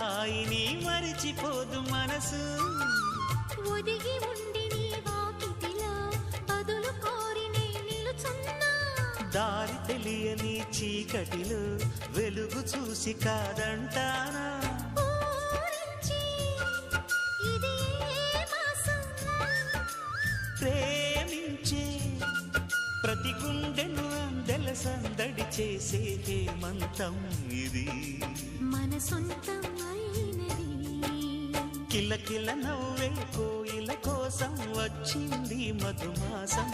హాయిని మరిచిపోదు మనసు. ఒదిగి ఉండి నీ వాకిటిలో బదులు కోరి నే నిలుచున్నా. దారి తెలియని చీకటిలో వెలుగు చూసి కాదంటానా. ప్రేమించే ప్రతి గుండెను అందెల సందడి చేసే హేమంతం ఇది. మన సొంతం అయినది. కిలకిల నవ్వే కోయిల కోసం వచ్చింది మధుమాసం.